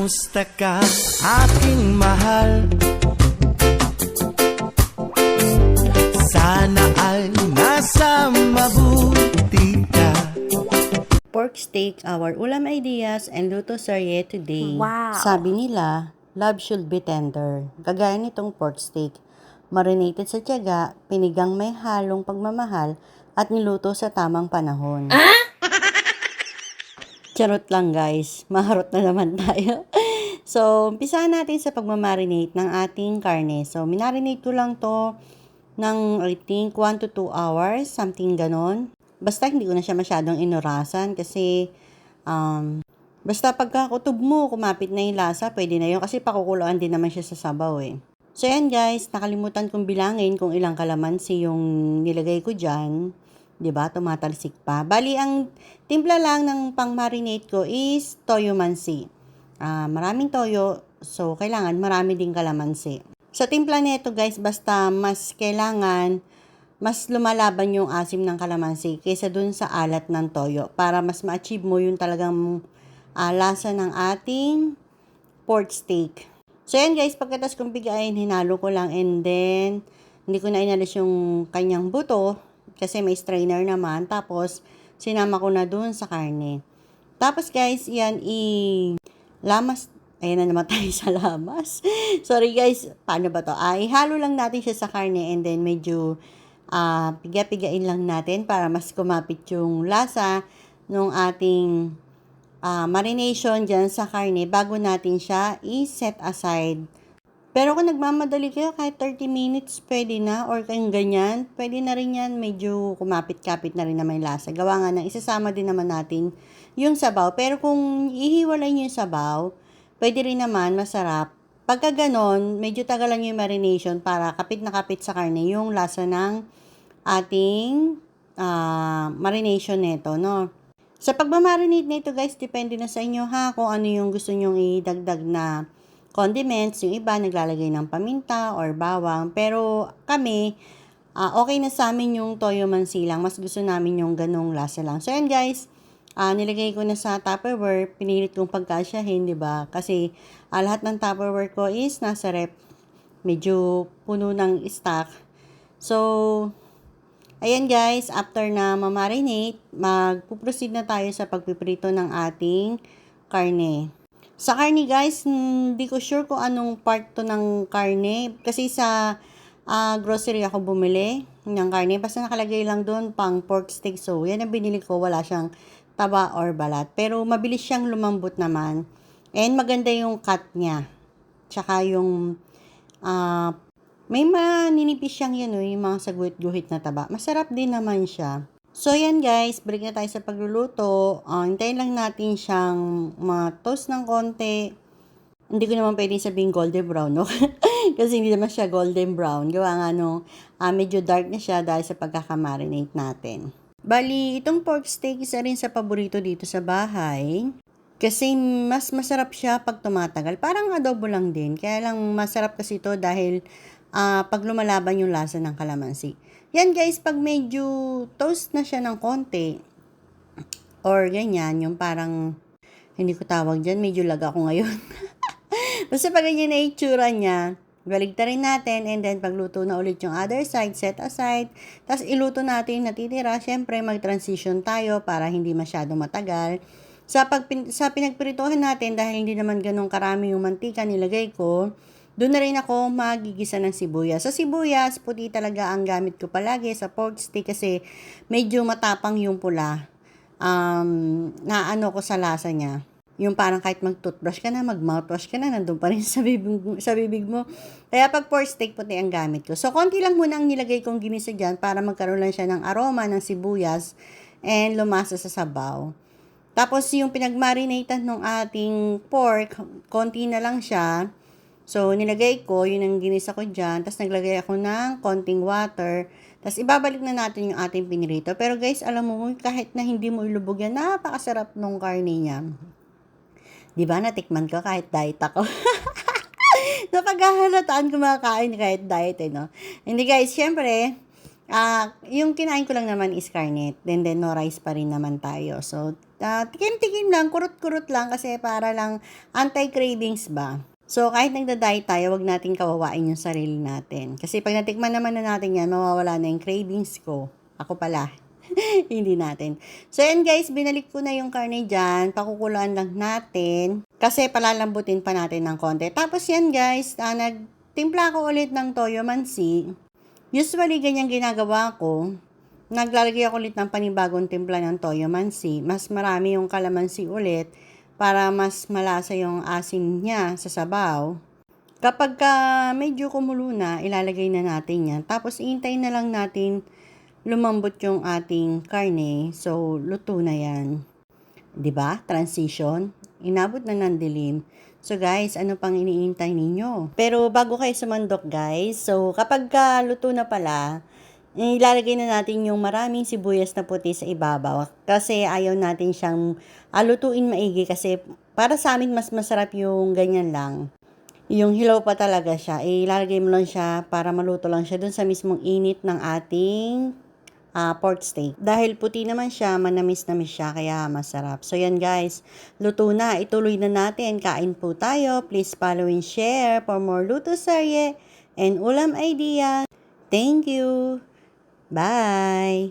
Kamusta ka, aking mahal? Sana ay nasa mabuti ka. Pork steak, our ulam ideas, and luto serye today. Wow! Sabi nila, love should be tender. Kagaya nitong pork steak, marinated sa tiyaga, pinigang may halong pagmamahal, at niluto sa tamang panahon. Charot lang guys, maharot na naman tayo. So, umpisahan natin sa pagmamarinate ng ating karne. So, minarinate ko lang to ng I think 1 to 2 hours, something ganon. Basta hindi ko na siya masyadong inurasan kasi basta pagkakutob mo, kumapit na yung lasa, pwede na yun kasi pakukuluan din naman siya sa sabaw eh. So yan guys, nakalimutan kong bilangin kung ilang kalamansi yung nilagay ko dyan. 'Di ba? Tumatalsik pa. Bali, ang timpla lang ng pang-marinate ko is toyo mansi. Maraming toyo, so kailangan marami ding kalamansi. Sa timpla nito guys, basta mas kailangan mas lumalaban yung asim ng kalamansi kaysa dun sa alat ng toyo para mas ma-achieve mo yung talagang lasa ng ating pork steak. So yan guys, pagkatas kong bigayin, hinalo ko lang and then hindi ko na inalis yung kanyang buto kasi may strainer naman. Tapos sinama ko na dun sa karne. Tapos guys, yan lamas. Ayan na naman tayo sa lamas. Sorry guys, paano ba to? Ihalo lang natin siya sa karne and then medyo piga-pigain lang natin para mas kumapit yung lasa ng ating marination dyan sa karne bago natin siya i-set aside. Pero kung nagmamadali kayo, kahit 30 minutes pwede na or kayong ganyan, pwede na rin yan, medyo kumapit-kapit na rin na may lasa. Gawa nga na, isasama din naman natin yung sabaw. Pero kung ihiwalay nyo yung sabaw, pwede rin naman, masarap. Pagka ganon, medyo tagalan nyo yung marination para kapit na kapit sa karne yung lasa ng ating marination nito, no? Sa pagmamarinate nito guys, depende na sa inyo ha, kung ano yung gusto nyong idagdag na condiments. Yung iba, naglalagay ng paminta or bawang. Pero kami, okay na sa amin yung toyo mansilang. Mas gusto namin yung ganong lasa lang. So yan guys, nilagay ko na sa Tupperware, pinilit kong pagkasyahin, di ba? Kasi lahat ng Tupperware ko is nasa rep. Medyo puno ng stock. So, ayan guys, after na mamarinate, magpuproceed na tayo sa pagpiprito ng ating karne. Sa karne guys, hindi ko sure kung anong part to ng karne. Kasi sa grocery ako bumili ng karne. Basta nakalagay lang doon pang pork steak. So, yan ang binili ko. Wala siyang taba or balat. Pero mabilis siyang lumambot naman. And maganda yung cut niya. Tsaka yung may maninipis siyang yan, yung mga saguhit-guhit na taba. Masarap din naman siya. So, yan guys, balik na tayo sa pagluluto. Hintayin lang natin siyang ma-toast ng konti. Hindi ko naman pwedeng sabihin golden brown, no? Kasi hindi naman siya golden brown. Gawa nga medyo dark na siya dahil sa pagkakamarinate natin. Bali, itong pork steak isa rin sa paborito dito sa bahay. Kasi mas masarap siya pag tumatagal. Parang adobo lang din. Kaya lang masarap kasi ito dahil pag lumalaban yung lasa ng kalamansi. Yan guys, pag medyo toast na siya ng konti, or ganyan, yung parang, hindi ko tawag dyan, medyo lag ako ngayon. Basta pag ganyan na itsura niya, baligtarin natin, and then pagluto na ulit yung other side, set aside, tapos iluto natin yung natitira. Syempre, mag-transition tayo para hindi masyado matagal. Sa pinagpritohan natin, dahil hindi naman ganun karami yung mantika nilagay ko, doon na rin ako magigisa ng sibuyas. Sa sibuyas, puti talaga ang gamit ko palagi sa pork steak kasi medyo matapang yung pula. Naano ko sa lasa niya. Yung parang kahit mag-toothbrush ka na, mag-mouthwash ka na, nandun pa rin sa bibig mo. Kaya pag pork steak, puti ang gamit ko. So, konti lang muna ang nilagay kong ginisa dyan para magkaroon lang siya ng aroma ng sibuyas and lumasa sa sabaw. Tapos, yung pinagmarinatean ng ating pork, konti na lang siya. So, nilagay ko, yun ang ginisa ko dyan. Tapos, naglagay ako ng konting water. Tapos, ibabalik na natin yung ating pinirito. Pero guys, alam mo, kahit na hindi mo ilubog yan, napakasarap nung karne niya. Diba, natikman ko kahit diet ako. Napaghahalataan kumakain kahit diet, no? Hindi guys, syempre, yung kinain ko lang naman is carnet. Then no rice pa rin naman tayo. So, tikim-tikim lang, kurut-kurut lang kasi para lang anti-cravings ba. So, kahit nagda-diet tayo, wag nating kawawain yung sarili natin. Kasi pag natikman naman na natin yan, mawawala na yung cravings ko. Ako pala. Hindi natin. So, yan guys, binalik ko na yung karne dyan. Pakukuluan lang natin. Kasi palalambutin pa natin ng konti. Tapos yan guys, nagtimpla ko ulit ng toyo mansi. Usually, ganyan ginagawa ko. Naglalagay ako ulit ng panibagong timpla ng toyo mansi. Mas marami yung kalamansi ulit para mas malasa yung asin niya sa sabaw. Kapag medyo kumulo na, ilalagay na natin yan. Tapos, iintayin na lang natin lumambot yung ating karne. So, luto na yan. 'Di ba? Transition. Inabot na ng dilim. So, guys, ano pang iniintay ninyo? Pero, bago kayo sumandok, guys, so, kapag luto na pala, ilalagay na natin yung maraming sibuyas na puti sa ibabaw. Kasi, ayaw natin siyang lutuin maigi. Kasi, para sa amin, mas masarap yung ganyan lang. Yung hilaw pa talaga siya. Ilalagay mo lang siya para maluto lang siya dun sa mismong init ng ating pork steak. Dahil puti naman siya, manamis-namis siya, kaya masarap. So, yan guys. Luto na. Ituloy na natin. Kain po tayo. Please follow and share for more luto serye and ulam idea. Thank you. Bye!